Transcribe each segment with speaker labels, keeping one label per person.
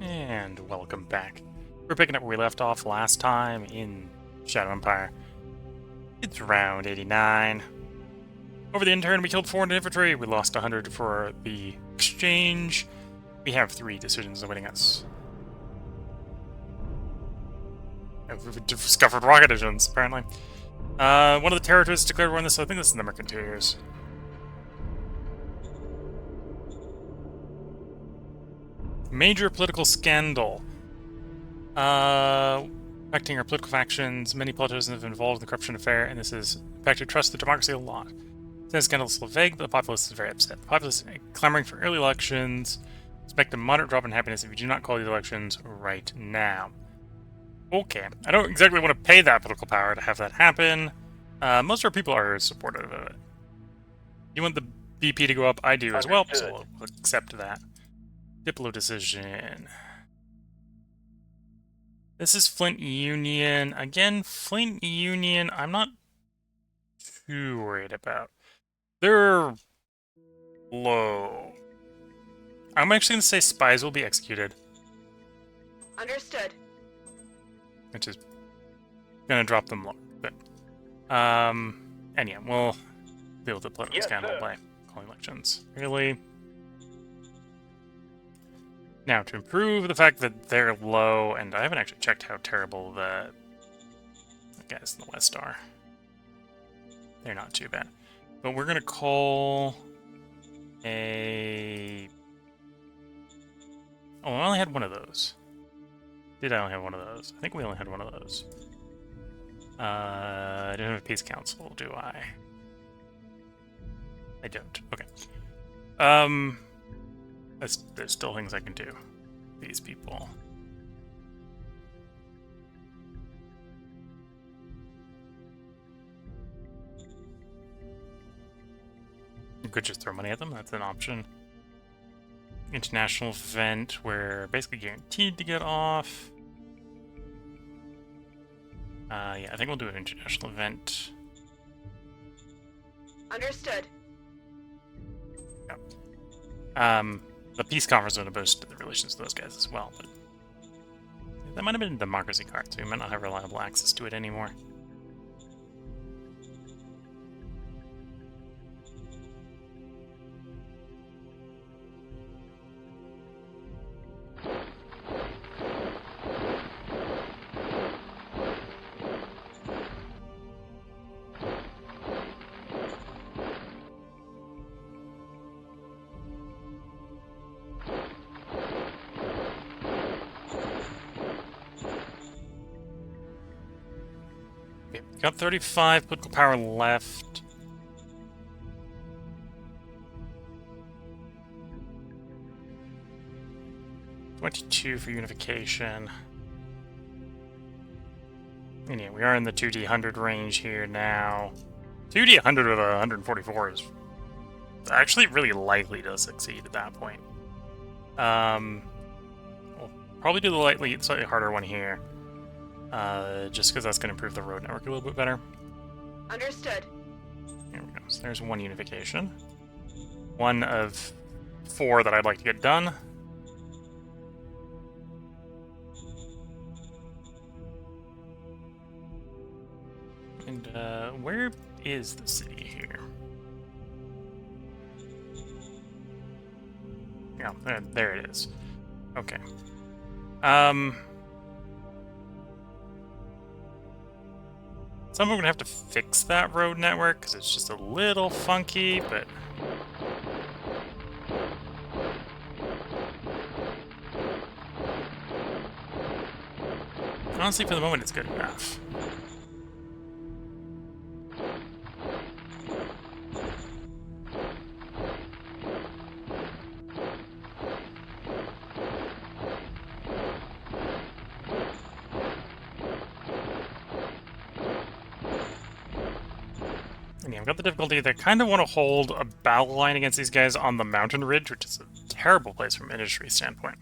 Speaker 1: And welcome back. We're picking up where we left off last time in Shadow Empire. It's round 89. Over the intern, we killed 400 infantry. We lost 100 for the exchange. We have 3 decisions awaiting us. We've discovered rocket engines, apparently. One of the territories declared war on this, so I think this is the Mercantiers. Major political scandal. Affecting our political factions. Many politicians have been involved in the corruption affair, and this has impacted trust in the democracy a lot. The scandal is still vague, but the populace is very upset. The populace is clamoring for early elections. Expect a moderate drop in happiness if you do not call these elections right now. Okay, I don't exactly want to pay that political power to have that happen. Most of our people are supportive of it. You want the BP to go up? I do as well, so we'll accept that. Diplo decision. This is Flint Union. Again, Flint Union, I'm not too worried about. They're low. I'm actually going to say spies will be executed.
Speaker 2: Understood.
Speaker 1: Which is going to drop them low. But, and yeah, we'll deal with the political scandal by calling elections. Really? Now, to improve the fact that they're low, and I haven't actually checked how terrible the guys in the West are. They're not too bad. But we're going to call a... Oh, I only had one of those. Did I only have one of those? I think we only had one of those. I don't have a peace council, do I? I don't. Okay. There's still things I can do. These people. You could just throw money at them, that's an option. International event, we're basically guaranteed to get off. Yeah, I think we'll do an international event.
Speaker 2: Understood.
Speaker 1: Yeah. The peace conference would have boosted the relations to those guys as well, but that might have been a democracy card, so we might not have reliable access to it anymore. Got 35 political power left. $22 for unification. And yeah, we are in the 2D 100 range here now. 2D 100 with 144 is actually really likely to succeed at that point. We'll probably do the slightly harder one here. Just because that's going to improve the road network a little bit better.
Speaker 2: Understood.
Speaker 1: There we go. So there's one unification. One of 4 that I'd like to get done. And, where is the city here? Yeah, there it is. Okay. Some of them are going to have to fix that road network because it's just a little funky, but... honestly, for the moment, it's good enough. And yeah, I've got the difficulty that I kind of want to hold a battle line against these guys on the mountain ridge, which is a terrible place from an industry standpoint.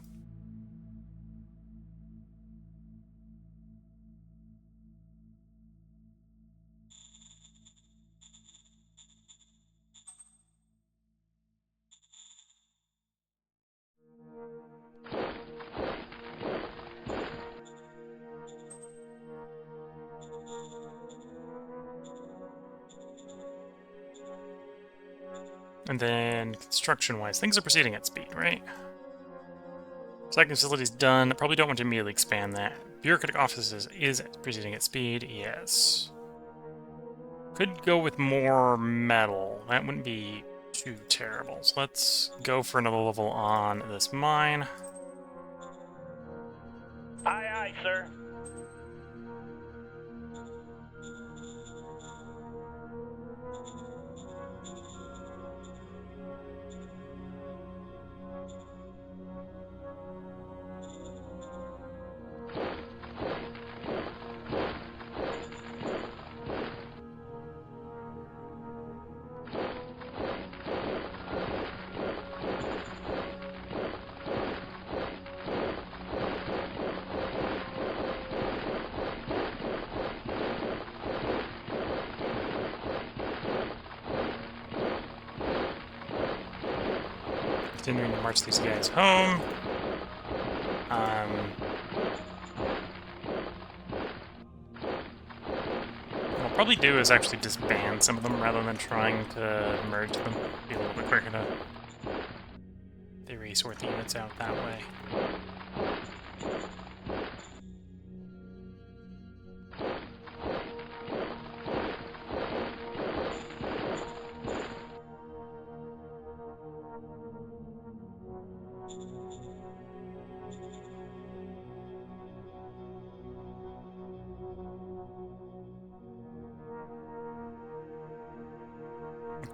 Speaker 1: And then construction-wise, things are proceeding at speed, right? Second facility's done. Probably don't want to immediately expand that. Bureaucratic offices is proceeding at speed, yes. Could go with more metal. That wouldn't be too terrible. So let's go for another level on this mine.
Speaker 3: Aye, aye, sir.
Speaker 1: Continuing to march these guys home. What I'll probably do is actually disband some of them rather than trying to merge them. Be a little bit quicker to theory sort the units out that way.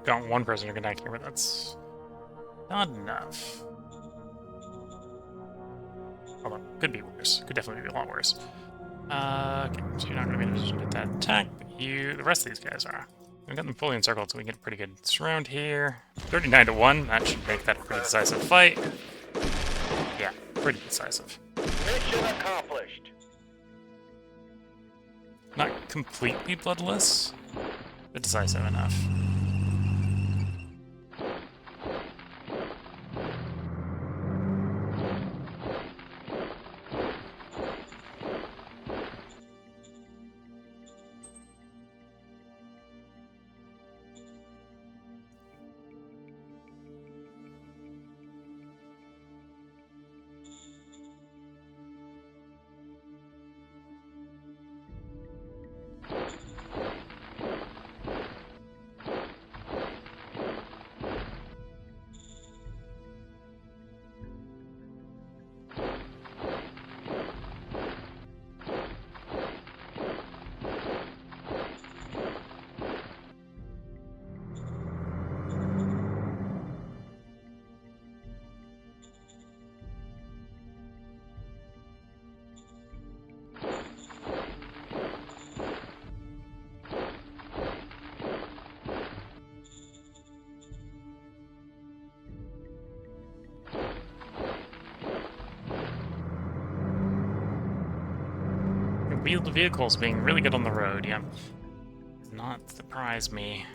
Speaker 1: Got one person to connect here, but that's not enough. Although, could be worse. Could definitely be a lot worse. Okay, so you're not going to be in a position to get that attack, but the rest of these guys are. We've got them fully encircled, so we can get a pretty good surround here. 39 to 1, that should make that a pretty decisive fight. Yeah, pretty decisive.
Speaker 3: Mission accomplished.
Speaker 1: Not completely bloodless, but decisive enough. Wheeled vehicles being really good on the road, yeah. Does not surprise me.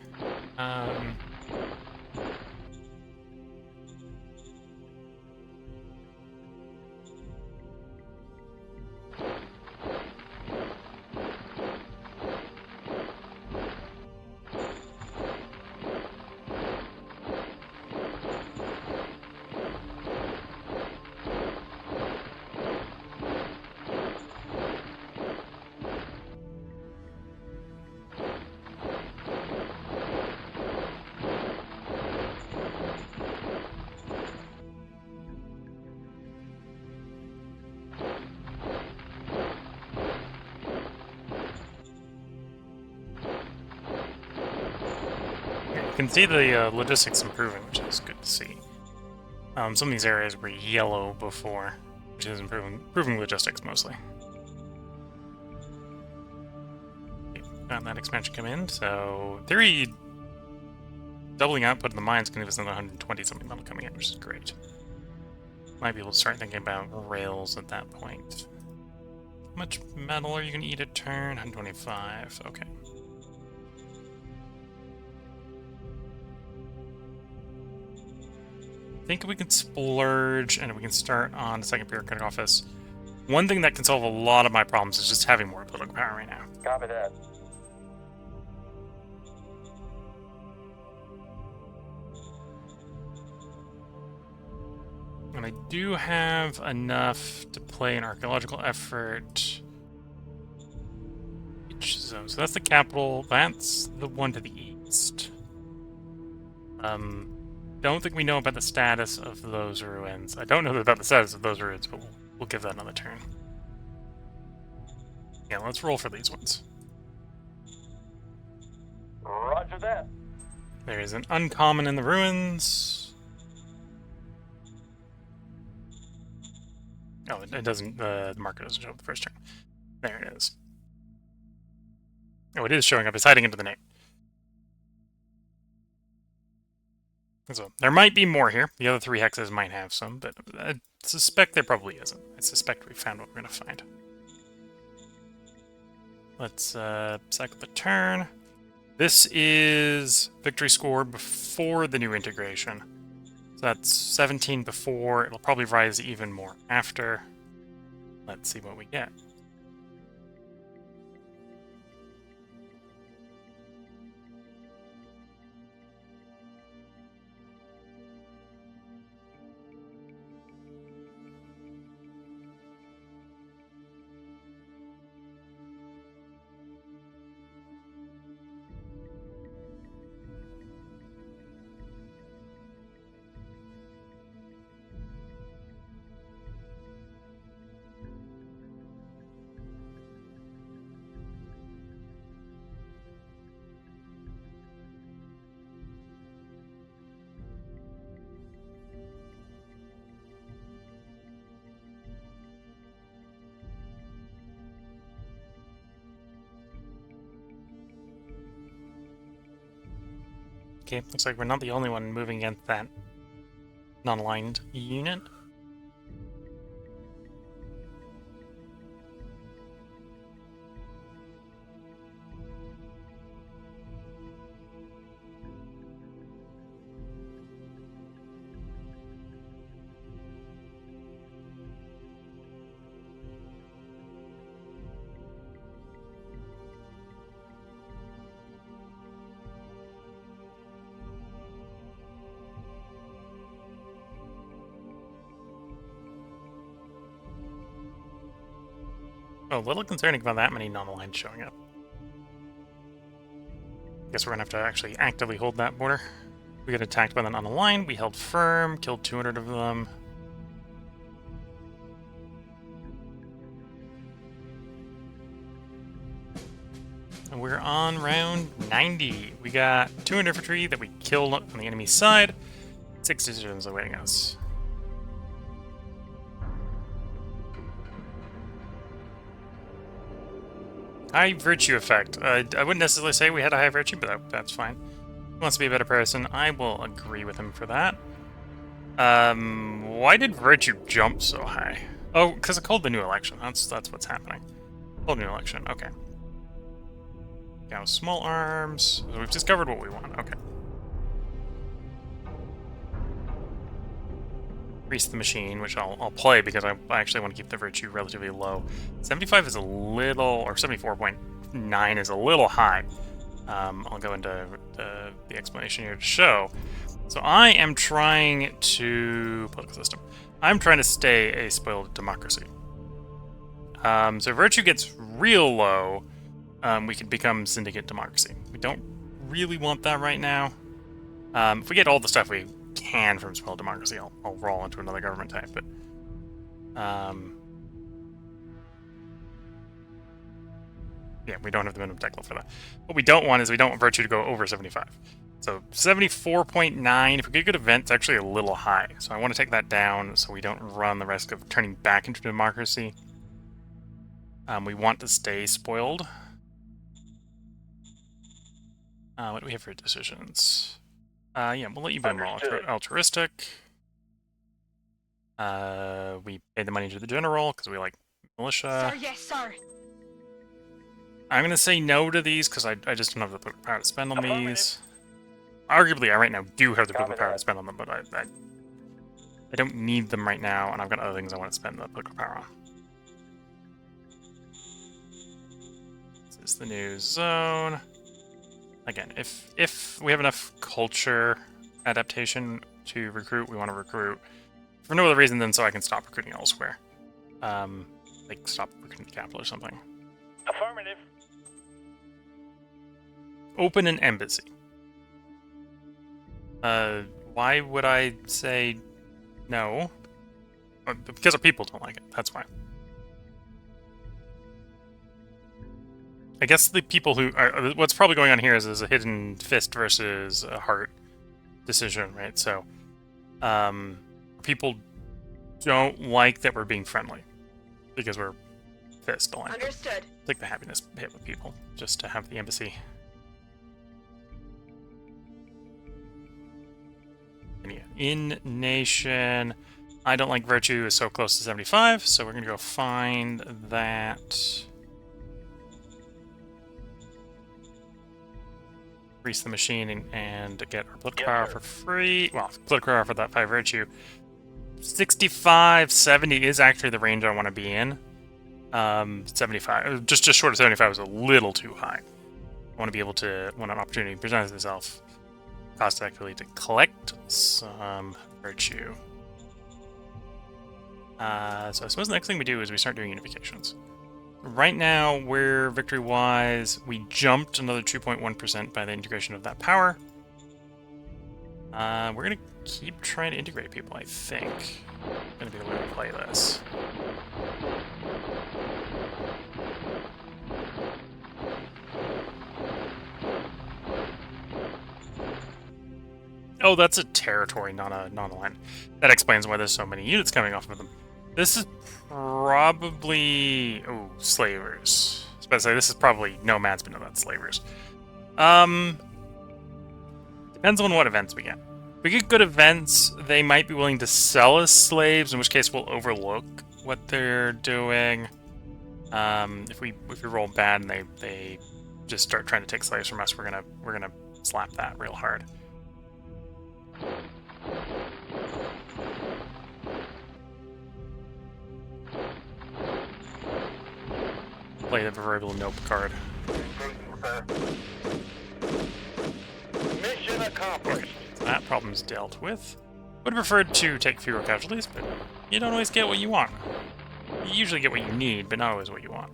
Speaker 1: You can see the logistics improving, which is good to see. Some of these areas were yellow before, which is improving logistics mostly. Okay, got that expansion come in, so theory doubling output in the mines can give us another 120 something metal coming in, which is great. Might be able to start thinking about rails at that point. How much metal are you going to eat a turn? 125, okay. I think we can splurge and we can start on the second bureaucratic office. One thing that can solve a lot of my problems is just having more political power right now.
Speaker 3: Copy that.
Speaker 1: And I do have enough to play an archaeological effort. Each zone. So that's the capital. That's the one to the east. Don't think we know about the status of those ruins. I don't know about the status of those ruins, but we'll give that another turn. Yeah, let's roll for these ones.
Speaker 3: Roger that.
Speaker 1: There is an uncommon in the ruins. Oh, it doesn't. The marker doesn't show up the first turn. There it is. Oh, it is showing up. It's hiding into the name. So there might be more here. The other 3 hexes might have some, but I suspect there probably isn't. I suspect we found what we're going to find. Let's cycle the turn. This is victory score before the new integration. So that's 17 before. It'll probably rise even more after. Let's see what we get. Okay, looks like we're not the only one moving against that non-aligned unit. Oh, a little concerning about that many non-aligned showing up. Guess we're gonna have to actually actively hold that border. We got attacked by the non-aligned, we held firm, killed 200 of them. And we're on round 90. We got 200 infantry that we killed on the enemy side. 6 decisions awaiting us. High virtue effect. I wouldn't necessarily say we had a high virtue, but that's fine. He wants to be a better person. I will agree with him for that. Why did virtue jump so high? Oh, because I called the new election. That's what's happening. Called new election. Okay. Now small arms. So we've discovered what we want. Okay. Increase the machine, which I'll play because I actually want to keep the virtue relatively low. 75 is a little, or 74.9 is a little high. I'll go into the explanation here to show. So I am trying to political system. I'm trying to stay a spoiled democracy. So virtue gets real low, we can become syndicate democracy. We don't really want that right now. If we get all the stuff we can from spoiled democracy, I'll roll into another government type. But yeah, we don't have the minimum tech level for that. What we don't want is we don't want virtue to go over 75. So 74.9, if we get a good event, it's actually a little high. So I want to take that down so we don't run the risk of turning back into democracy. We want to stay spoiled. What do we have for decisions? Yeah, we'll let you be more altruistic. We paid the money to the general because we like militia.
Speaker 2: Sir, yes, sir.
Speaker 1: I'm going to say no to these because I just don't have the power to spend on these. Arguably, I right now do have the political power to spend on them, but I don't need them right now, and I've got other things I want to spend the political power on. This is the new zone. Again, if we have enough culture adaptation to recruit, we want to recruit. For no other reason than so I can stop recruiting elsewhere. Like stop recruiting the capital or something.
Speaker 3: Affirmative.
Speaker 1: Open an embassy. Why would I say no? Because our people don't like it. That's why. I guess the people who are, what's probably going on here is a hidden fist versus a heart decision, right? So, people don't like that we're being friendly because we're fist aligned.
Speaker 2: Understood.
Speaker 1: Take the happiness hit with people just to have the embassy. And yeah, in nation, I don't like virtue is so close to 75, so we're gonna go find that. Increase the machine and get our political power for free. Well, political power for that 5 virtue. 65, 70 is actually the range I want to be in. 75, just short of 75 was a little too high. I want to be able to, when an opportunity presents itself, cost effectively to collect some virtue. So I suppose the next thing we do is we start doing unifications. Right now, we're victory-wise, we jumped another 2.1% by the integration of that power. We're going to keep trying to integrate people, I think. Going to be the way we play this. Oh, that's a territory, not a land. That explains why there's so many units coming off of them. This is probably... Oh, slavers. I was about to say, this is probably nomads, but no, that's slavers. Depends on what events we get. If we get good events, they might be willing to sell us slaves, in which case we'll overlook what they're doing. If we roll bad and they just start trying to take slaves from us, we're gonna slap that real hard. Play the proverbial nope card.
Speaker 3: Mission accomplished.
Speaker 1: That problem's dealt with. Would have preferred to take fewer casualties, but you don't always get what you want. You usually get what you need, but not always what you want.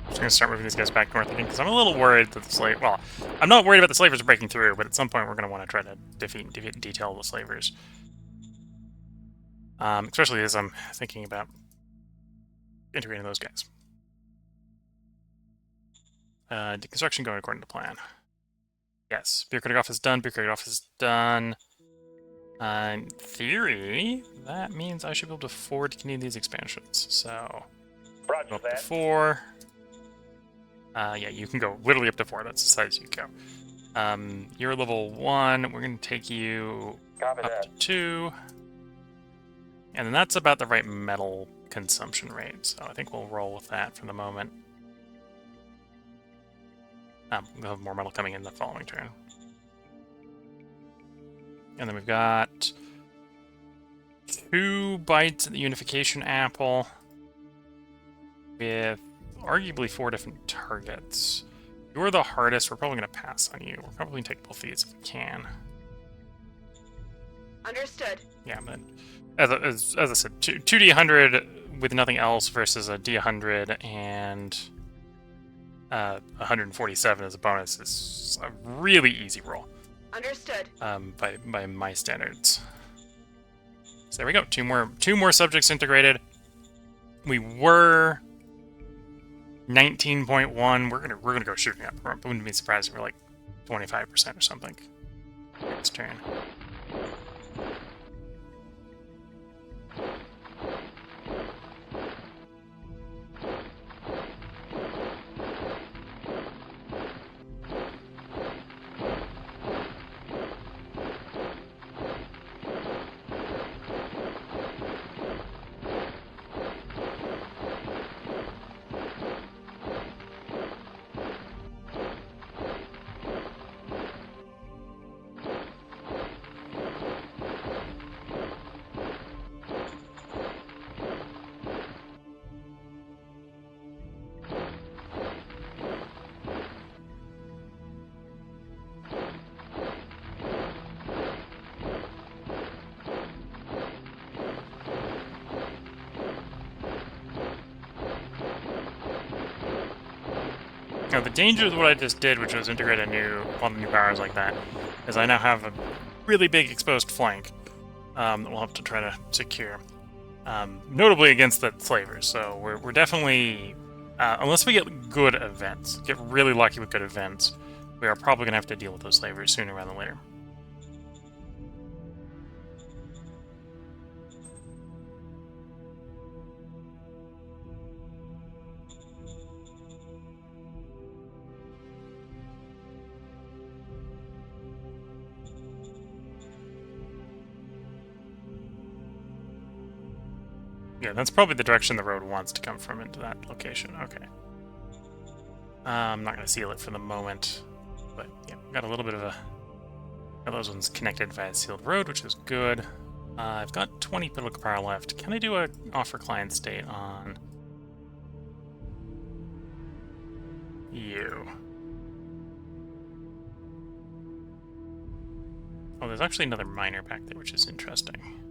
Speaker 1: I'm going to start moving these guys back north again, because I'm a little worried that the slave... Well, I'm not worried about the slavers breaking through, but at some point we're going to want to try to defeat and detail the slavers. Especially as I'm thinking about integrating those guys. Deconstruction going according to plan. Yes, bureaucratic office done, bureaucratic office done. In theory, that means I should be able to afford to continue these expansions, so...
Speaker 3: Roger
Speaker 1: Up
Speaker 3: that.
Speaker 1: to 4. Yeah, you can go literally up to 4. That's the size you go. You're level 1. We're going to take you
Speaker 3: Copy
Speaker 1: up
Speaker 3: that.
Speaker 1: to 2. And then that's about the right metal consumption rate. So I think we'll roll with that for the moment. We'll have more metal coming in the following turn. And then we've got 2 bites at the unification apple with arguably 4 different targets. You're the hardest. We're probably going to pass on you. We're probably going to take both these if we can.
Speaker 2: Understood.
Speaker 1: Yeah, but as I said, 2D100 with nothing else versus a D100 and 147 as a bonus is a really easy roll.
Speaker 2: Understood.
Speaker 1: By my standards. So there we go. Two more subjects integrated. We were 19.1. We're gonna go shooting up. I wouldn't be surprised if we're like 25% or something next turn. Now, the danger with what I just did, which was integrate a lot of new powers like that, is I now have a really big exposed flank that we'll have to try to secure. Notably against the slavers, so we're definitely... unless we get good events, get really lucky with good events, we are probably going to have to deal with those slavers sooner rather than later. Yeah, that's probably the direction the road wants to come from into that location. Okay. I'm not going to seal it for the moment, but yeah, got a little bit of a... Got those ones connected via sealed road, which is good. I've got 20 political power left. Can I do a offer client state on you? Oh, there's actually another miner back there, which is interesting.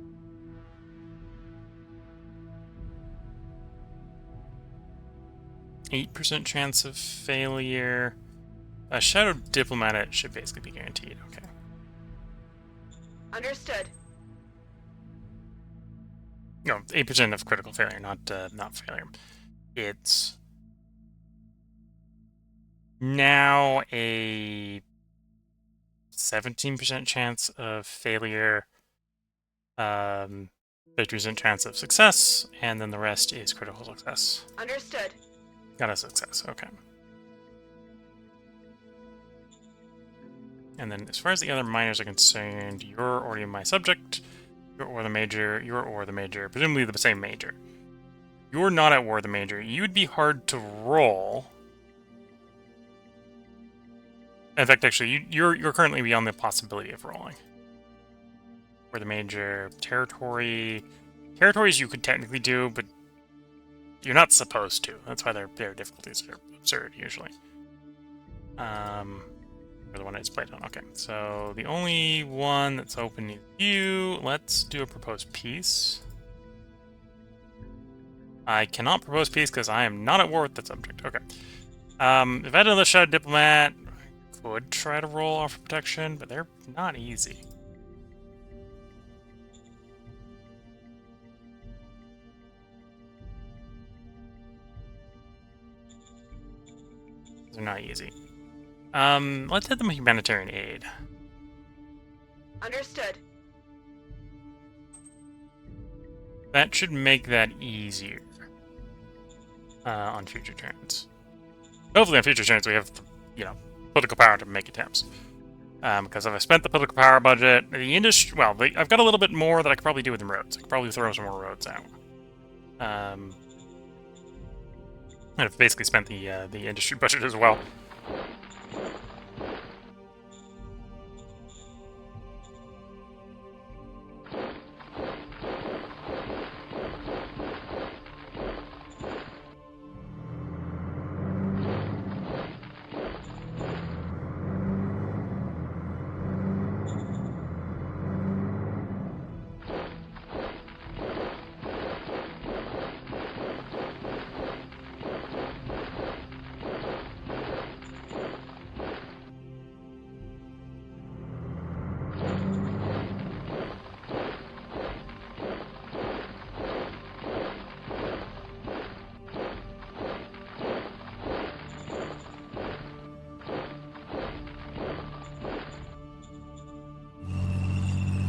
Speaker 1: %8 chance of failure. A Shadow Diplomat should basically be guaranteed. Okay.
Speaker 2: Understood.
Speaker 1: No, 8% of critical failure, not failure. It's now a 17% chance of failure, 50% chance of success, and then the rest is critical success.
Speaker 2: Understood.
Speaker 1: Got a success, okay. And then as far as the other miners are concerned, you're already my subject, you're or the major, presumably the same major. You're not at war with the major. You'd be hard to roll. In fact, actually, you're currently beyond the possibility of rolling. Or the major territories you could technically do, but you're not supposed to. That's why their difficulties are absurd, usually. Or the one I just played on. Okay, so the only one that's open is you. Let's do a proposed peace. I cannot propose peace because I am not at war with the subject. Okay. If I had another Shadow Diplomat, I could try to roll offer protection, but they're not easy. They're not easy. Let's hit them with humanitarian aid.
Speaker 2: Understood.
Speaker 1: That should make that easier on future turns. Hopefully on future turns we have, political power to make attempts. Because if I spent the political power budget, the industry, I've got a little bit more that I could probably do with the roads. I could probably throw some more roads out. I've basically spent the industry budget as well.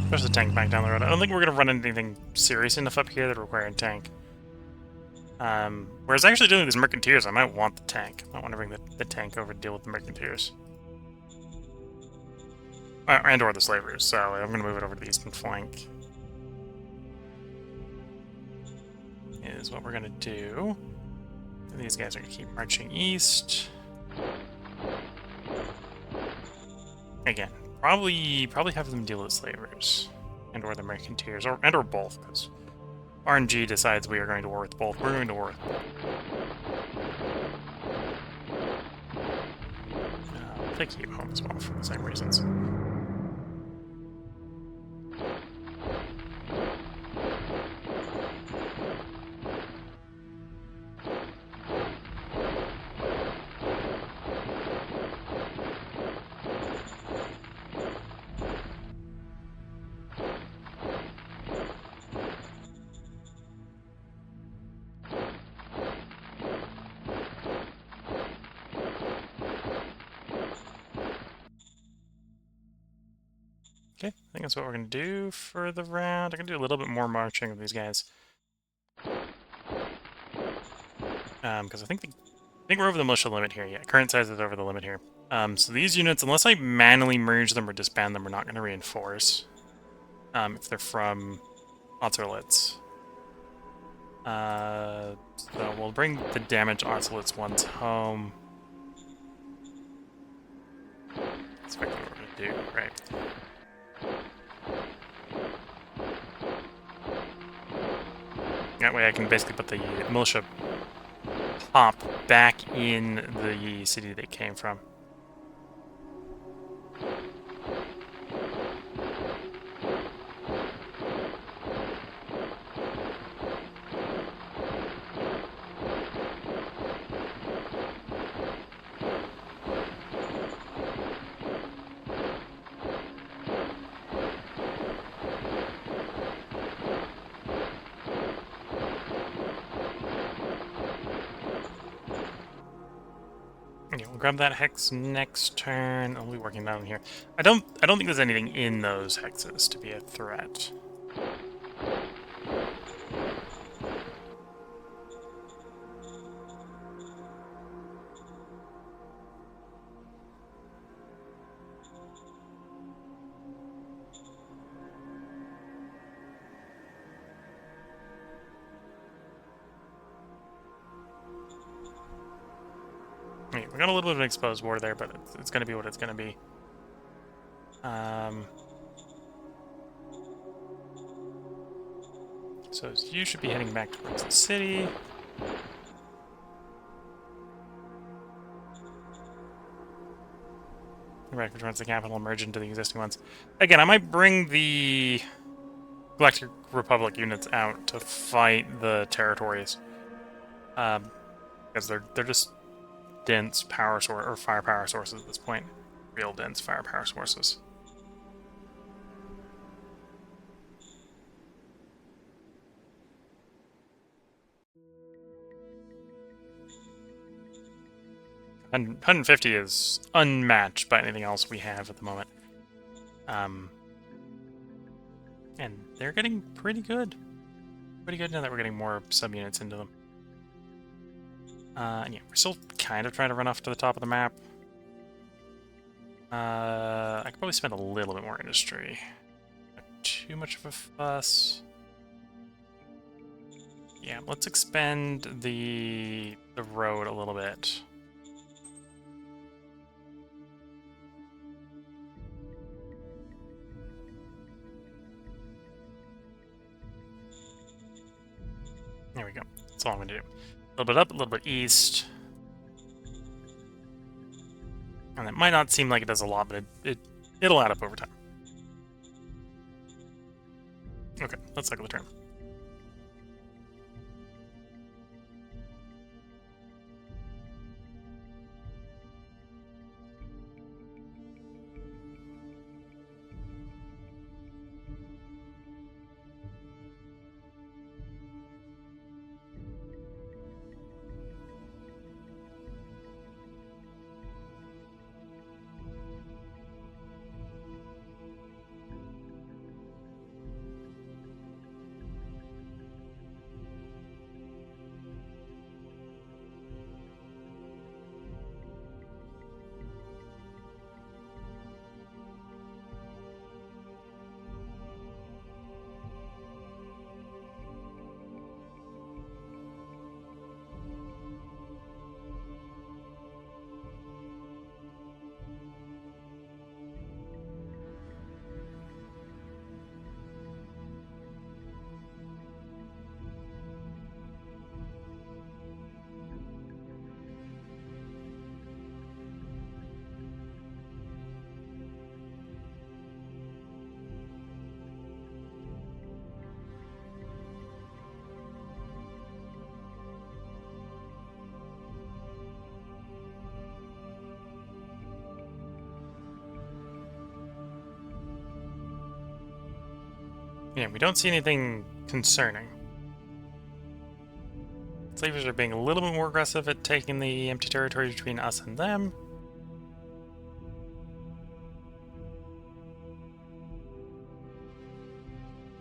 Speaker 1: There's the tank back down the road. I don't think we're going to run into anything serious enough up here that require a tank. Whereas actually doing these Mercanteers, I might want the tank. I want to bring the tank over to deal with the Mercanteers. And or the slavers, so I'm going to move it over to the eastern flank. Is what we're going to do. These guys are going to keep marching east. Again, probably have them deal with slavers and or the Mercanteers, or both, because RNG decides we are going to war with both. We're going to war with both. I'll take you home as well for the same reasons. Okay, I think that's what we're going to do for the round. I'm going to do a little bit more marching with these guys. Because I think we're over the militia limit here. Yeah, current size is over the limit here. So these units, unless I manually merge them or disband them, we're not going to reinforce. If they're from Austerlitz. So we'll bring the damaged Austerlitz ones home. That's exactly what we're going to do, right. That way I can basically put the militia pop back in the city they came from. Okay, we'll grab that hex next turn. I'll be working down here. I don't think there's anything in those hexes to be a threat. Okay, we got a little bit of an exposed war there, but it's going to be what it's going to be. So you should be heading back towards the city. Back towards the capital, merge into the existing ones. Again, I might bring the Galactic Republic units out to fight the territories, because they're just dense power source or firepower sources at this point. Real dense firepower sources. And 150 is unmatched by anything else we have at the moment. And they're getting pretty good. Pretty good now that we're getting more subunits into them. And yeah, we're still kind of trying to run off to the top of the map. I could probably spend a little bit more industry. Not too much of a fuss. Yeah, let's expend the road a little bit. There we go. That's all I'm going to do. A little bit up, a little bit east. And it might not seem like it does a lot, but it'll add up over time. Okay, let's cycle the turn. Yeah, we don't see anything concerning. Slavers are being a little bit more aggressive at taking the empty territory between us and them.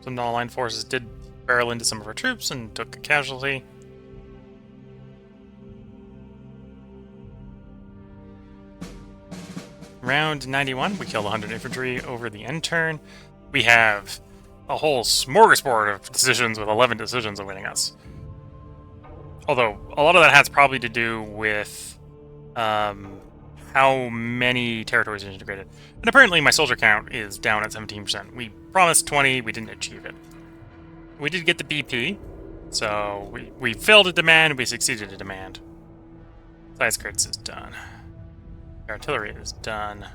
Speaker 1: Some non-aligned forces did barrel into some of our troops and took a casualty. Round 91, we killed 100 infantry over the end turn. We have a whole smorgasbord of decisions with 11 decisions awaiting us. Although, a lot of that has probably to do with how many territories are integrated. And apparently my soldier count is down at 17%. We promised 20, we didn't achieve it. We did get the BP, so we failed a demand, we succeeded a demand. Side skirts is done. Artillery is done.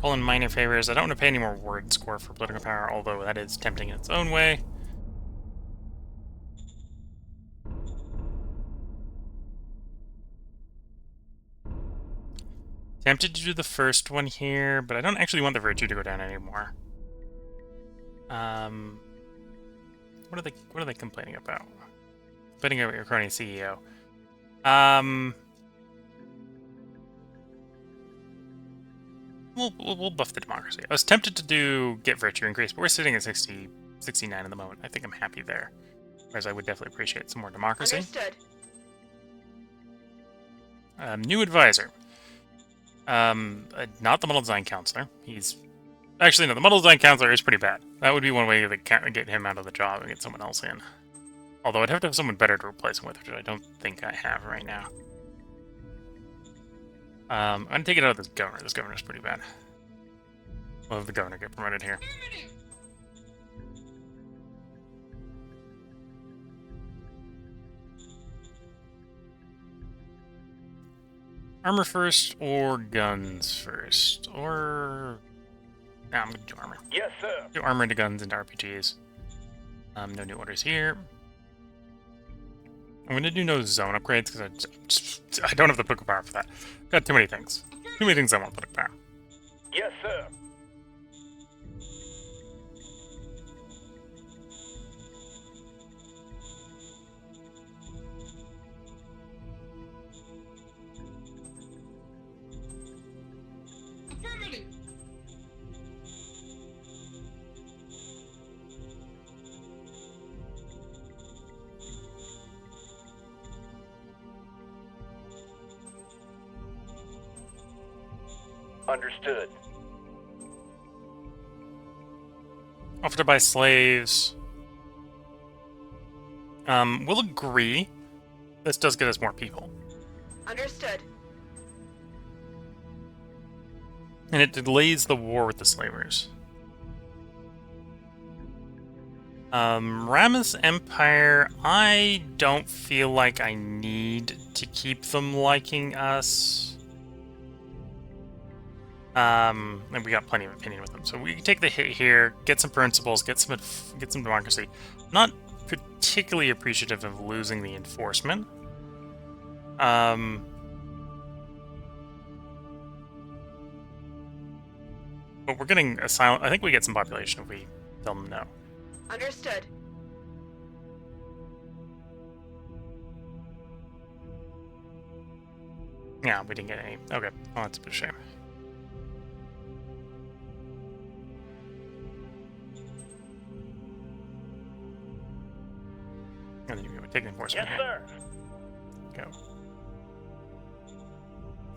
Speaker 1: Pull in minor favors. I don't want to pay any more word score for political power, although that is tempting in its own way. Tempted to do the first one here, but I don't actually want the virtue to go down anymore. What are they complaining about? Complaining about your crony CEO. We'll buff the democracy. I was tempted to get virtue increase, but we're sitting at 69 at the moment. I think I'm happy there. Whereas I would definitely appreciate some more democracy.
Speaker 2: Understood.
Speaker 1: New advisor. Not the model design counselor. He's actually no. The model design counselor is pretty bad. That would be one way to get him out of the job and get someone else in. Although I'd have to have someone better to replace him with, which I don't think I have right now. I'm gonna take it out of this governor. This governor's pretty bad. We'll have the governor get promoted here. Armor first or guns first? Or... Nah, I'm gonna do armor.
Speaker 3: Yes, sir.
Speaker 1: Do armor into guns into RPGs. No new orders here. I'm gonna do no zone upgrades because I don't have the political power for that. Got too many things. Too many things I want political power.
Speaker 3: Yes, sir. Understood.
Speaker 1: Offer to buy slaves. We'll agree. This does get us more people.
Speaker 2: Understood.
Speaker 1: And it delays the war with the slavers. Ramus Empire, I don't feel like I need to keep them liking us. And we got plenty of opinion with them, so we can take the hit here, get some principles, get some democracy. Not particularly appreciative of losing the enforcement. But we're getting a silent. I think we get some population if we tell them no.
Speaker 2: Understood.
Speaker 1: Yeah, we didn't get any. Okay, well, that's a bit of a shame. And then you would take the enforcement.
Speaker 3: Yes, sir.
Speaker 1: Go.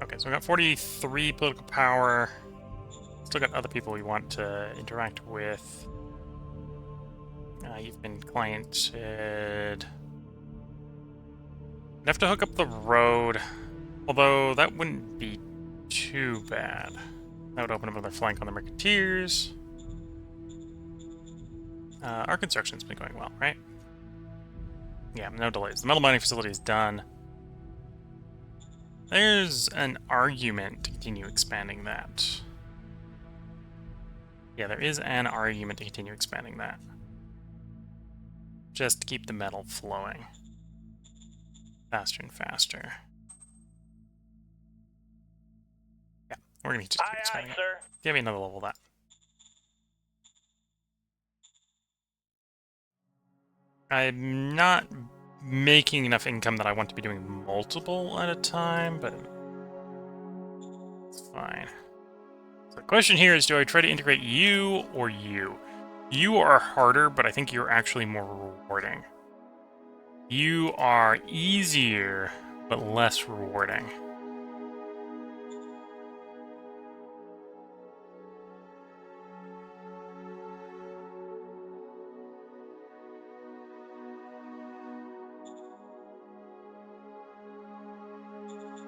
Speaker 1: Okay, so we got 43 political power. Still got other people we want to interact with. You've been cliented. I'd have to hook up the road, although that wouldn't be too bad. That would open up another flank on the Mercateers. Our construction's been going well, right? Yeah, no delays. The metal mining facility is done. There's an argument to continue expanding that. Yeah, there is an argument to continue expanding that. Just to keep the metal flowing. Faster and faster. Yeah, we're gonna just keep expanding
Speaker 3: Aye,
Speaker 1: it.
Speaker 3: sir.
Speaker 1: Give me another level of that. I'm not making enough income that I want to be doing multiple at a time, but it's fine. So the question here is, do I try to integrate you or you? You are harder, but I think you're actually more rewarding. You are easier, but less rewarding.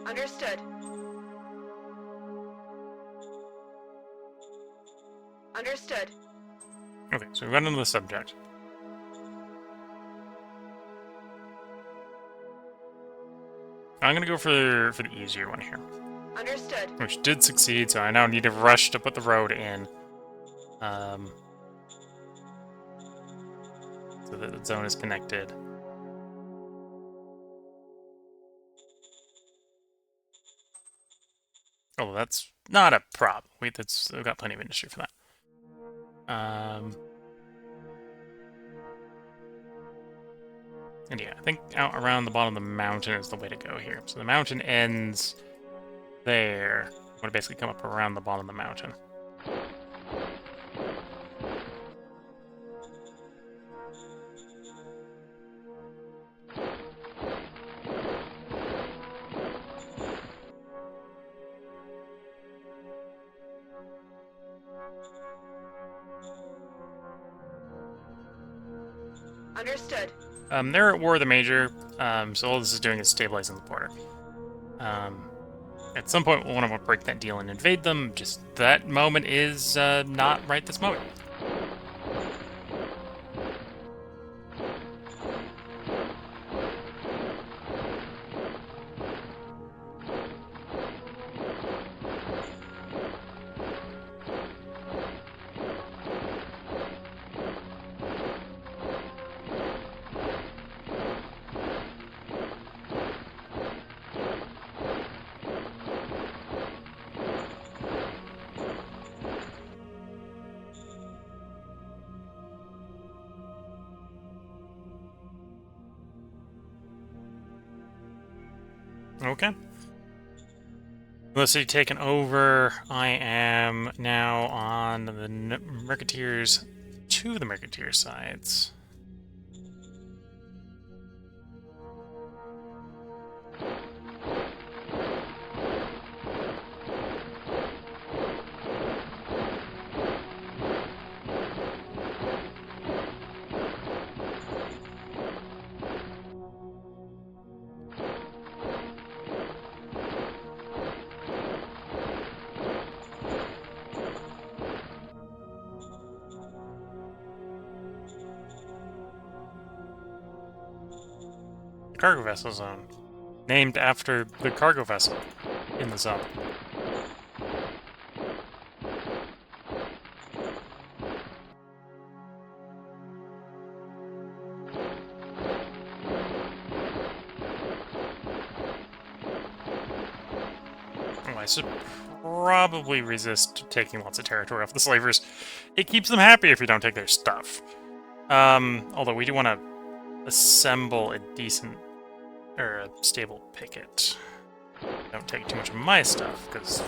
Speaker 2: Understood. Understood.
Speaker 1: Okay, so we've got into the subject. I'm gonna go for the easier one here.
Speaker 2: Understood.
Speaker 1: Which did succeed, so I now need to rush to put the road in. So that the zone is connected. Oh, that's not a problem. We've got plenty of industry for that. And yeah, I think out around the bottom of the mountain is the way to go here. So the mountain ends there. I'm going to basically come up around the bottom of the mountain.
Speaker 2: Understood.
Speaker 1: They're at war with the Major, so all this is doing is stabilizing the border. At some point, we'll want to break that deal and invade them. Just that moment is not right this moment. Okay. The city taken over. I am now on the Mercateers to the Mercateer sides. Cargo vessel zone, named after the cargo vessel in the zone. Oh, I should probably resist taking lots of territory off the slavers. It keeps them happy if you don't take their stuff. Although we do want to assemble a decent or a stable picket. Don't take too much of my stuff, because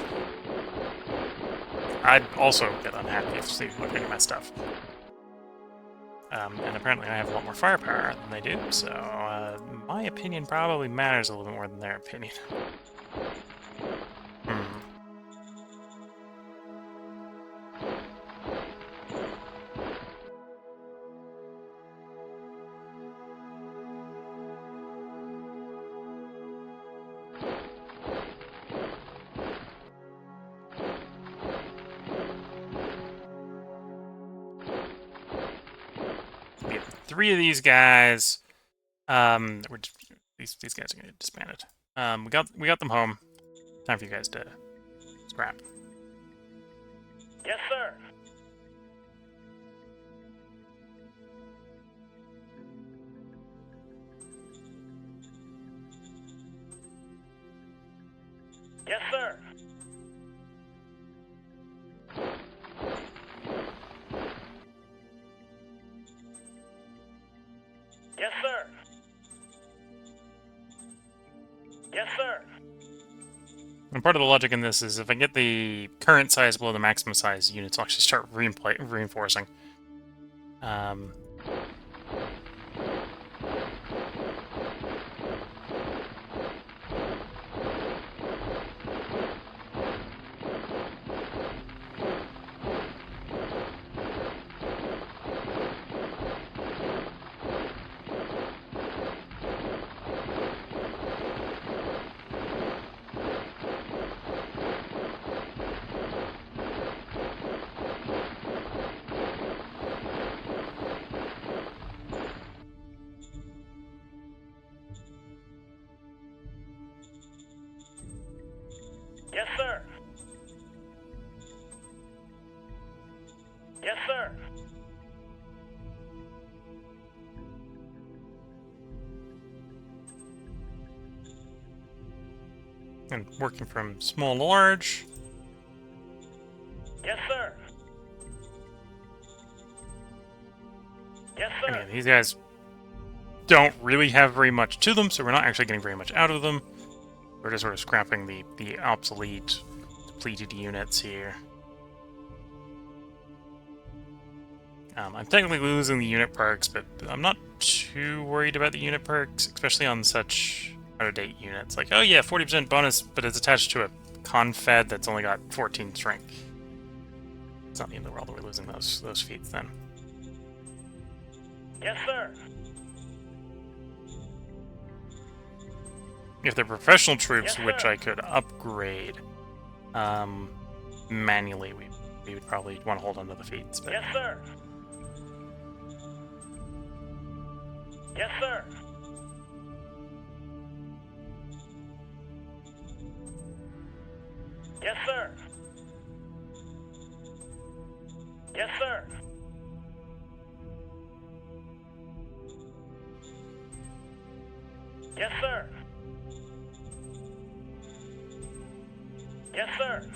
Speaker 1: I'd also get unhappy if they look at my stuff. And apparently I have a lot more firepower than they do, so my opinion probably matters a little bit more than their opinion. We have 3 of these guys. These guys are gonna get disbanded. We got them home. Time for you guys to scrap.
Speaker 3: Yes, sir. Yes, sir. Yes, sir. Yes, sir.
Speaker 1: And part of the logic in this is if I get the current size below the maximum size, units will actually start reinforcing.
Speaker 3: Yes, sir. Yes, sir.
Speaker 1: And working from small to large.
Speaker 3: Yes, sir. Yes,
Speaker 1: And
Speaker 3: sir.
Speaker 1: again, these guys don't really have very much to them, so we're not actually getting very much out of them. We're just sort of scrapping the obsolete, depleted units here. I'm technically losing the unit perks, but I'm not too worried about the unit perks, especially on such out-of-date units. Like, oh yeah, 40% bonus, but it's attached to a confed that's only got 14 strength. It's not the end of the world that we're losing those feats then.
Speaker 3: Yes, sir.
Speaker 1: If they're professional troops,
Speaker 3: Yes,
Speaker 1: which
Speaker 3: sir.
Speaker 1: I could upgrade manually, we would probably want to hold on to the feats. But
Speaker 3: Yes, sir. Yes, sir. Yes, sir. Yes, sir. Yes, sir. Yes, sir.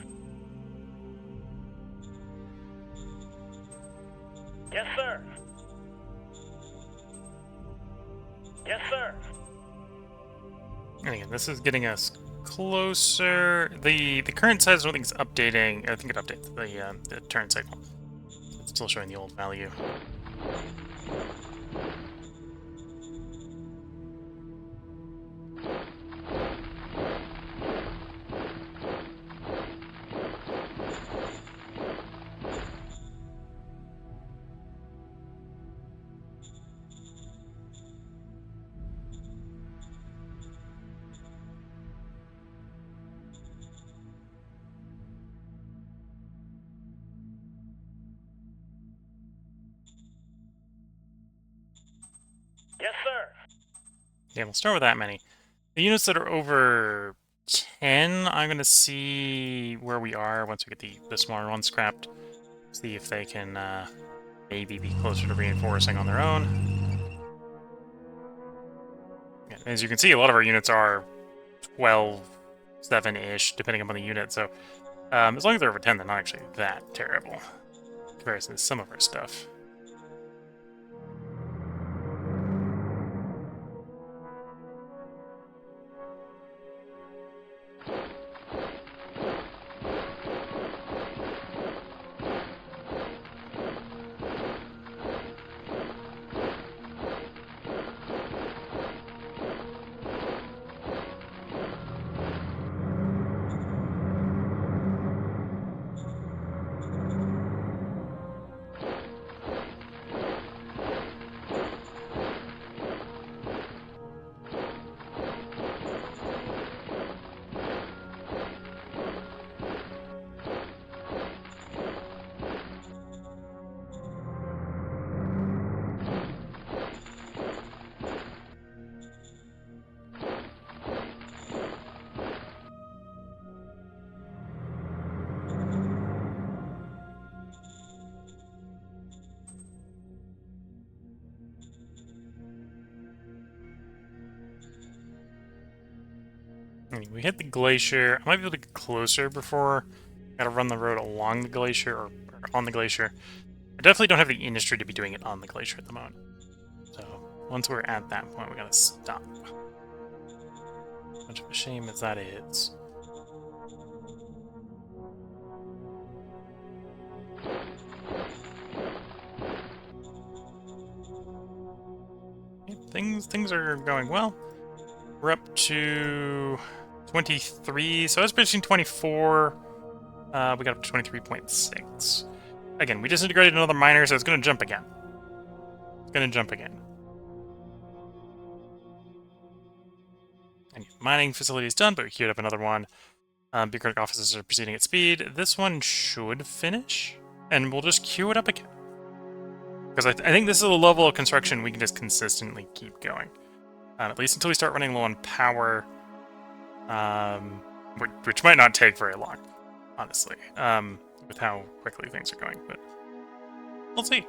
Speaker 3: Yes, sir. Yes, sir.
Speaker 1: and again, this is getting us closer. The current size I don't think is updating. I think it updates the turn cycle. It's still showing the old value.
Speaker 3: Yes, sir.
Speaker 1: Yeah, we'll start with that many. The units that are over 10, I'm going to see where we are once we get the smaller ones scrapped. See if they can maybe be closer to reinforcing on their own. Yeah, as you can see, a lot of our units are 12, 7-ish, depending upon the unit, so as long as they're over 10, they're not actually that terrible in comparison to some of our stuff. We hit the glacier. I might be able to get closer before I gotta run the road along the glacier or on the glacier. I definitely don't have the industry to be doing it on the glacier at the moment. So once we're at that point, we gotta stop. Much of a shame as that is. Things are going well. We're up to 23, so I was pitching 24. We got up to 23.6. Again, we just integrated another miner, so it's going to jump again. It's going to jump again. And mining facility is done, but we queued up another one. Bureaucratic offices are proceeding at speed. This one should finish, and we'll just queue it up again. Because I think this is a level of construction we can just consistently keep going. At least until we start running low on power. Which might not take very long, honestly, with how quickly things are going, but we'll see.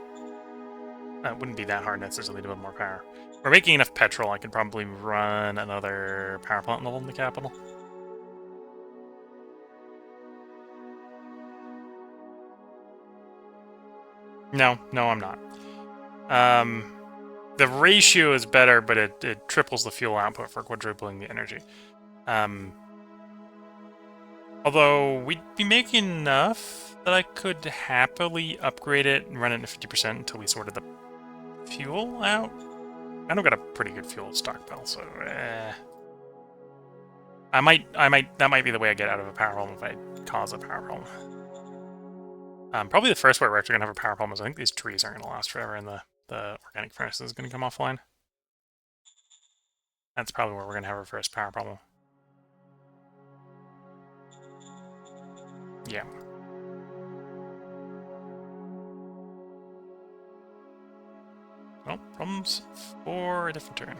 Speaker 1: It wouldn't be that hard necessarily to build more power. We're making enough petrol, I could probably run another power plant level in the capital. No, I'm not. The ratio is better, but it triples the fuel output for quadrupling the energy. Although, we'd be making enough that I could happily upgrade it and run it to 50% until we sorted the fuel out. I know got a pretty good fuel stockpile, so that might be the way I get out of a power problem if I cause a power problem. Probably the first way we're actually gonna have a power problem is I think these trees aren't gonna last forever and the organic furnace is gonna come offline. That's probably where we're gonna have our first power problem. Yeah. Well, problems for a different turn.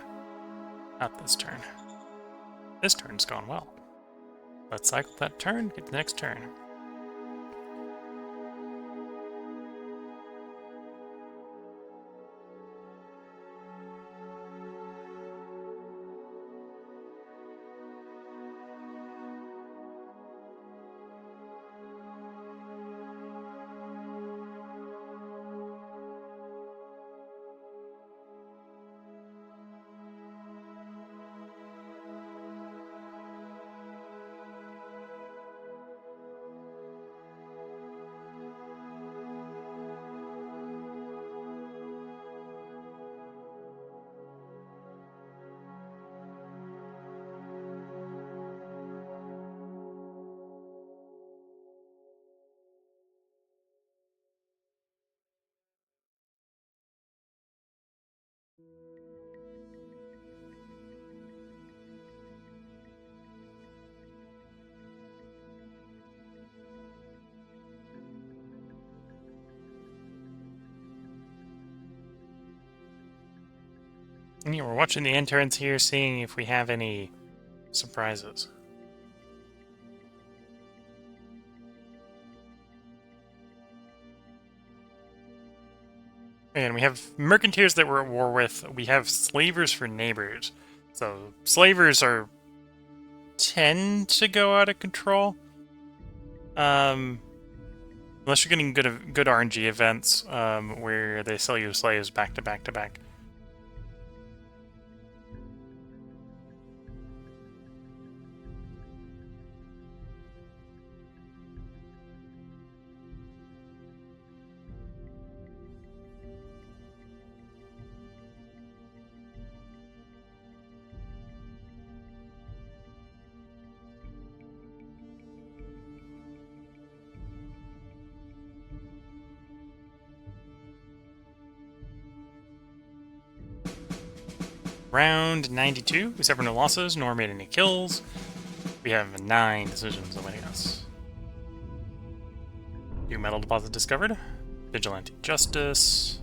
Speaker 1: Not this turn. This turn's gone well. Let's cycle that turn, get the next turn. And yeah, we're watching the interns here, seeing if we have any surprises. And we have mercanteers that we're at war with. We have slavers for neighbors. So slavers tend to go out of control. Unless you're getting good RNG events where they sell you slaves back to back to back. Round 92, we suffered no losses, nor made any kills. We have 9 decisions awaiting us. New metal deposit discovered. Vigilante justice.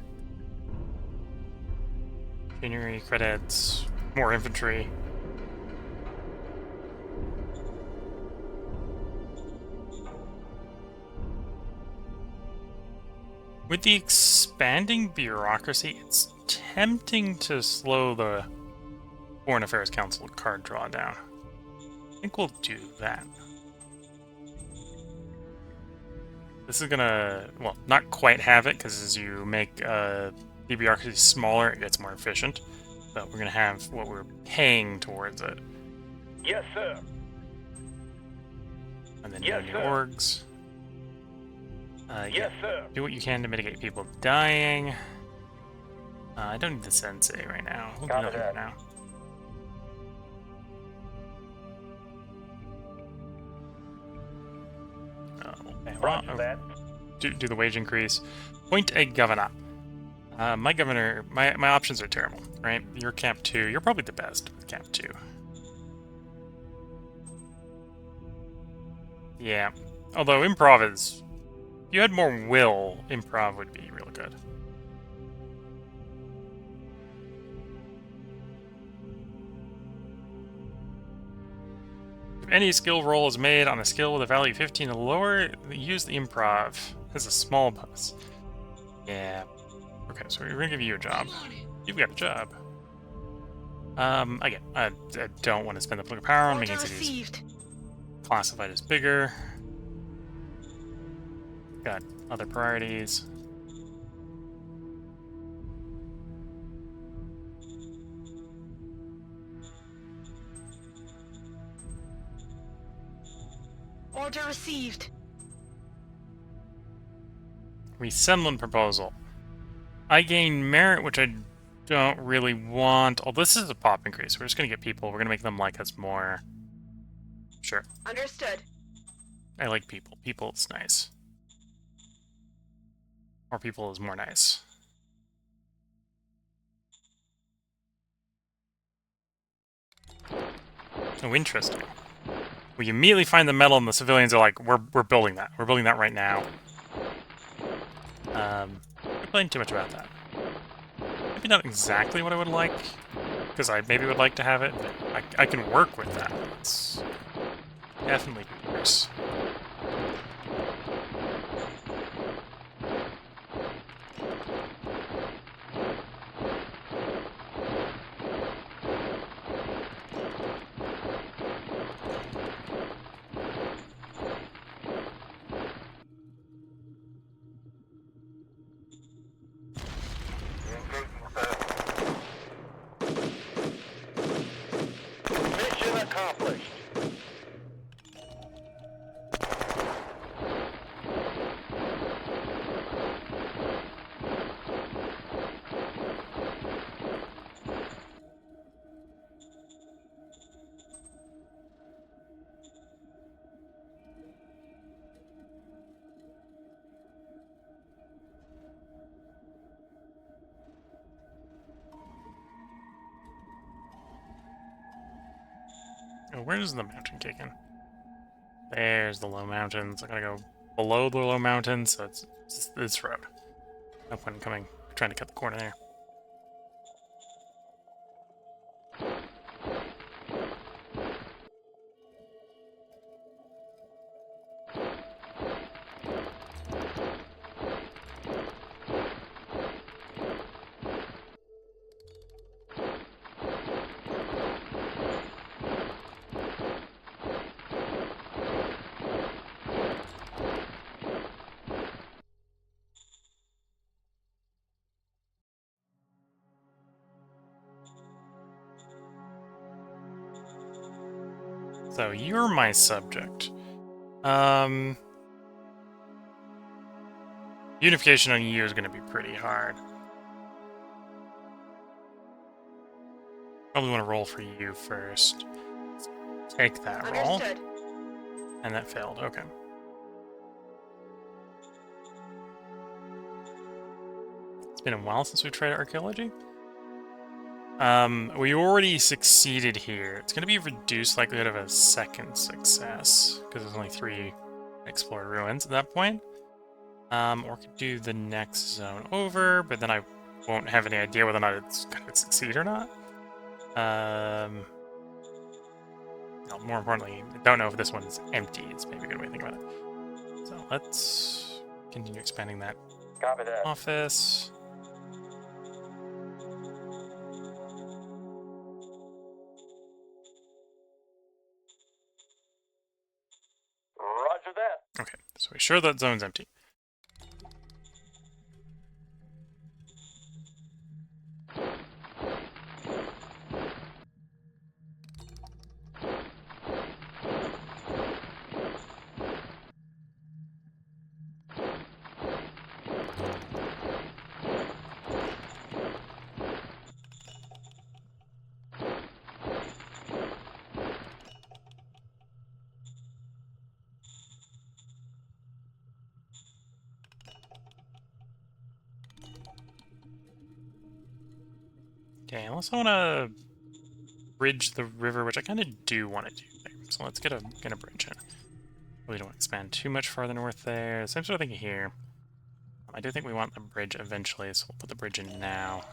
Speaker 1: Machinery credits. More infantry. With the expanding bureaucracy, it's tempting to slow the Foreign Affairs Council card drawdown. I think we'll do that. This is gonna, well, not quite have it, because as you make the bureaucracy smaller, it gets more efficient. But we're gonna have what we're paying towards it.
Speaker 3: Yes, sir.
Speaker 1: And then
Speaker 3: Yes,
Speaker 1: no new
Speaker 3: sir.
Speaker 1: orgs.
Speaker 3: Yes,
Speaker 1: Yeah.
Speaker 3: sir.
Speaker 1: Do what you can to mitigate people dying. I don't need the sensei right now. We'll do
Speaker 3: Copy
Speaker 1: that
Speaker 3: that.
Speaker 1: for now. Okay, well,
Speaker 3: Roger that.
Speaker 1: do the wage increase. Point a governor. My governor, my options are terrible, right? You're Camp 2. You're probably the best with Camp 2. Yeah. Although improv is... If you had more will, improv would be real good. If any skill roll is made on a skill with a value of 15 or lower, use the improv as a small bonus. Yeah. Okay, so we're gonna give you a job. You've got a job. Again, I don't want to spend the political power on making cities classified as bigger. Got other priorities.
Speaker 2: Order received.
Speaker 1: Resettlement proposal. I gain merit, which I don't really want. Oh, this is a pop increase. We're just gonna get people. We're gonna make them like us more. Sure.
Speaker 2: Understood.
Speaker 1: I like people. People is nice. More people is more nice. Oh, interesting. We immediately find the metal, and the civilians are like, "We're building that. We're building that right now." Complaining too much about that. Maybe not exactly what I would like, because I maybe would like to have it. But I can work with that. It's definitely worse.
Speaker 3: Mission accomplished.
Speaker 1: Oh, where does the mountain kick in? There's the low mountains. I gotta go below the low mountains, so it's this road. No point in trying to cut the corner there. So you're my subject. Unification on you is going to be pretty hard. Probably want to roll for you first. Take that roll.
Speaker 2: Understood.
Speaker 1: And that failed. Okay. It's been a while since we tried archaeology. We already succeeded here. It's going to be reduced likelihood of a second success, because there's only 3 explored ruins at that point. Or could do the next zone over, but then I won't have any idea whether or not it's going to succeed or not. No, more importantly, I don't know if this one's empty. It's maybe a good way to think about it. So let's continue expanding that
Speaker 3: Copy that.
Speaker 1: office.
Speaker 3: Roger that.
Speaker 1: Okay, so we're sure that zone's empty. Okay, unless I want to bridge the river, which I kind of do want to do there. So let's get a bridge in. We don't expand too much farther north there. Same sort of thing here. I do think we want the bridge eventually, so we'll put the bridge in now.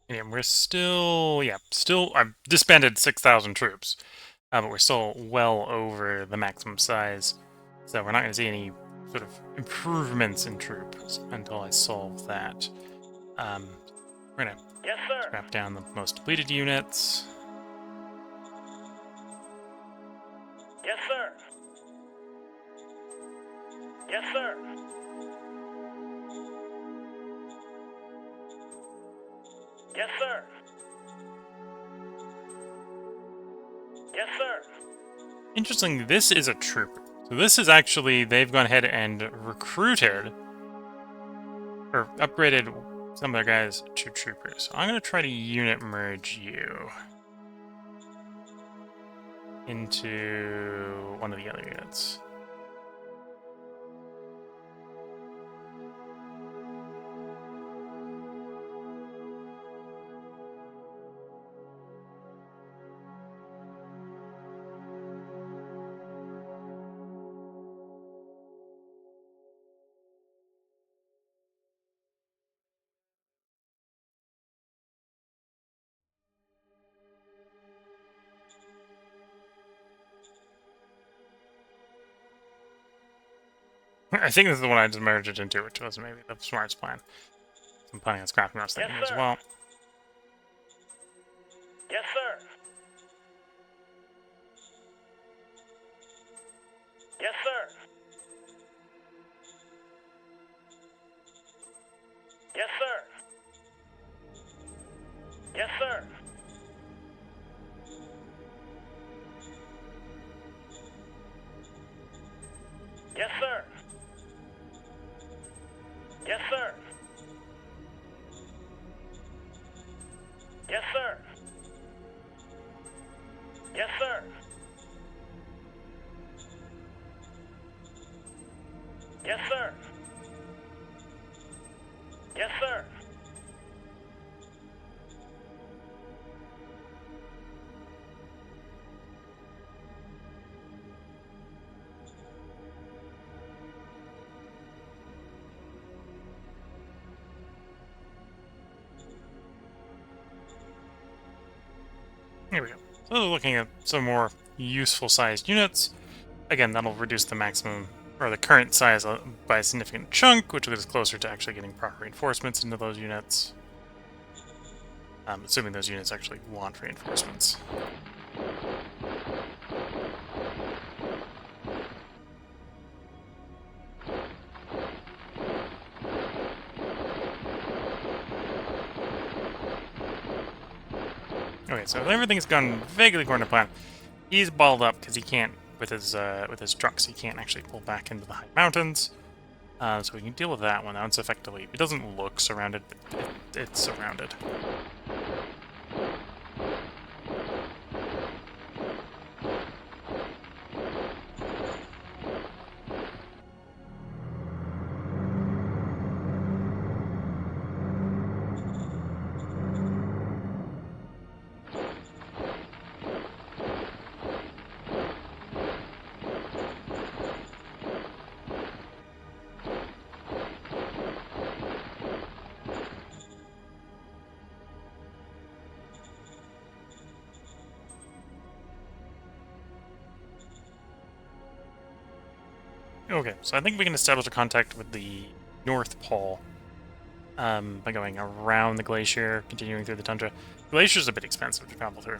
Speaker 1: And we're still, I've disbanded 6,000 troops, but we're still well over the maximum size, so we're not going to see any sort of improvements in troops until I solve that. We're going to
Speaker 3: Yes, sir.
Speaker 1: scrap down the most depleted units.
Speaker 3: Yes, sir. Yes, sir. Yes, sir. Yes, sir.
Speaker 1: Interestingly, this is a trooper. So this is actually, they've gone ahead and recruited, or upgraded some of their guys to troopers. So I'm going to try to unit merge you into one of the other units. I think this is the one I just merged it into, which was maybe the smartest plan. I'm planning on scrapping those things as
Speaker 3: sir.
Speaker 1: well.
Speaker 3: Yes, sir. Yes, sir. Yes, sir. Yes, sir. Yes, sir. Yes, sir. Yes, sir. Yes, sir. Yes, sir. Yes, sir.
Speaker 1: Here we go. So looking at some more useful sized units. Again, that'll reduce the maximum, or the current size by a significant chunk, which will get us closer to actually getting proper reinforcements into those units. Assuming those units actually want reinforcements. Okay, so everything's gone vaguely according to plan. He's balled up because he can't, with his trucks, he can't actually pull back into the high mountains. So we can deal with that one. That one's effectively, it doesn't look surrounded, but it's surrounded. Okay, so I think we can establish a contact with the North Pole by going around the glacier, continuing through the tundra. The glacier's a bit expensive to travel through.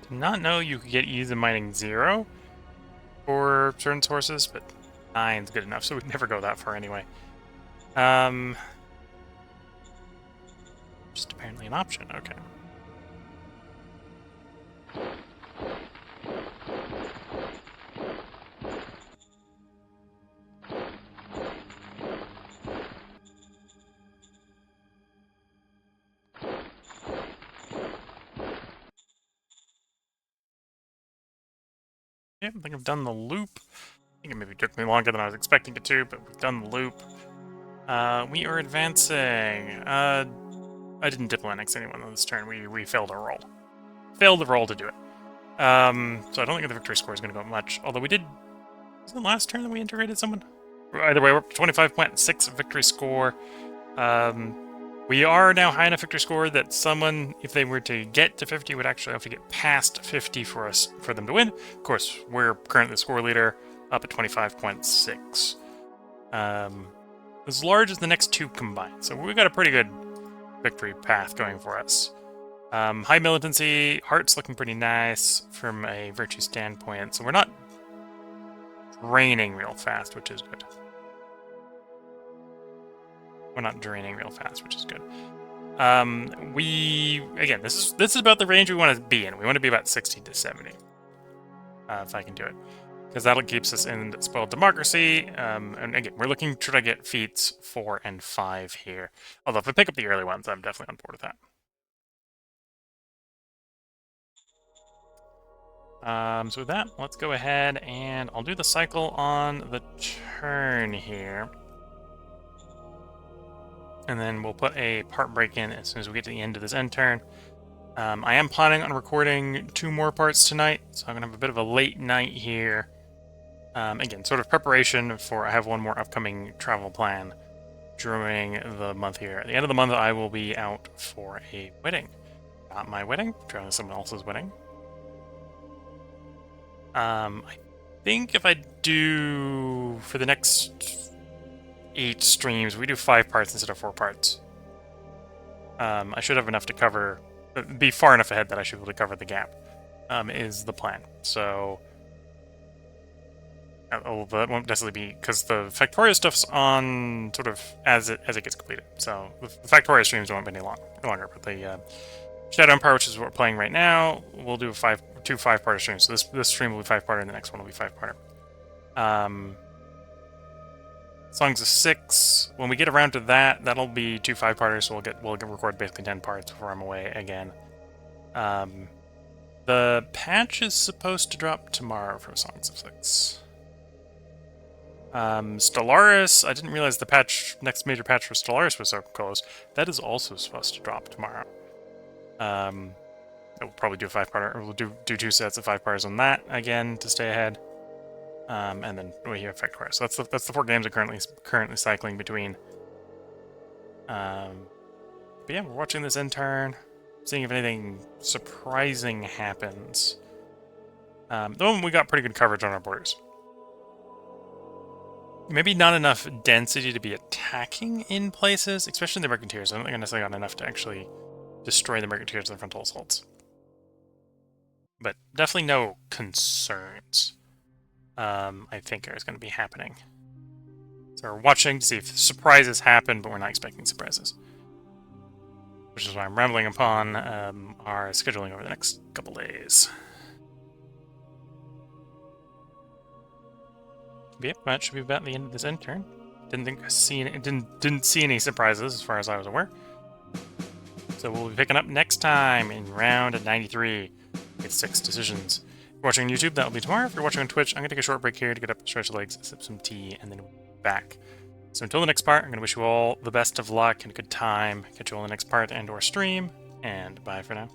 Speaker 1: Did not know you could get easy mining 0 for certain sources, but 9's good enough, so we'd never go that far anyway. Just apparently an option, okay. Yeah, I think I've done the loop. I think it maybe took me longer than I was expecting it to, but we've done the loop. We are advancing. I didn't diploannex anyone on this turn. We failed our roll. Failed the roll to do it. So I don't think the victory score is going to go much. Although we did... Was it the last turn that we integrated someone? Either way, we're up to 25.6 victory score. We are now high enough victory score that someone, if they were to get to 50, would actually have to get past 50 for them to win. Of course, we're currently the score leader, up at 25.6. As large as the next two combined. So we've got a pretty good victory path going for us. High militancy, heart's looking pretty nice from a virtue standpoint, so we're not draining real fast, which is good. We're not draining real fast, which is good. Again, this is about the range we want to be in. We want to be about 60 to 70, if I can do it, because that'll keeps us in spoiled democracy. And again, we're looking to try to get feats 4 and 5 here. Although if we pick up the early ones, I'm definitely on board with that. So with that, let's go ahead and I'll do the cycle on the turn here. And then we'll put a part break in as soon as we get to the end of this end turn. I am planning on recording 2 more parts tonight, so I'm going to have a bit of a late night here. Again, sort of preparation for, I have one more upcoming travel plan during the month here. At the end of the month, I will be out for a wedding. Not my wedding, traveling to someone else's wedding. I think if I do, for the next 8 streams, we do 5 parts instead of 4 parts. I should have enough to cover, be far enough ahead that I should be able to cover the gap, is the plan. So, that won't necessarily be, because the Factorio stuff's on sort of as it gets completed. So, the Factorio streams won't be any longer, but the Shadow Empire, which is what we're playing right now, we'll do 2 5-parter streams. So this stream will be 5-parter, and the next one will be 5-parter. Songs of 6. When we get around to that, that'll be 2 5-parters. So we'll record basically 10 parts before I'm away again. The patch is supposed to drop tomorrow for Songs of 6. Stellaris, I didn't realize the next major patch for Stellaris was so close. That is also supposed to drop tomorrow. We'll probably do a 5-parter, or we'll do 2 sets of 5-parters on that again to stay ahead. And then we have Factorio. So that's the 4 games I'm currently cycling between. But yeah, we're watching this end turn, seeing if anything surprising happens. The moment we got pretty good coverage on our borders. Maybe not enough density to be attacking in places, especially the Mercanteers. I don't think I necessarily got enough to actually destroy the Mercanteers in the frontal assaults. But definitely no concerns, I think, are going to be happening. So we're watching to see if surprises happen, but we're not expecting surprises. Which is why I'm rambling upon our scheduling over the next couple days. Yep, that should be about the end of this end turn. Didn't see any surprises as far as I was aware. So we'll be picking up next time in round 93 with 6 decisions. If you're watching on YouTube, that'll be tomorrow. If you're watching on Twitch, I'm going to take a short break here to get up, stretch the legs, sip some tea, and then we'll be back. So until the next part, I'm going to wish you all the best of luck and a good time. Catch you all in the next part and/or stream, and bye for now.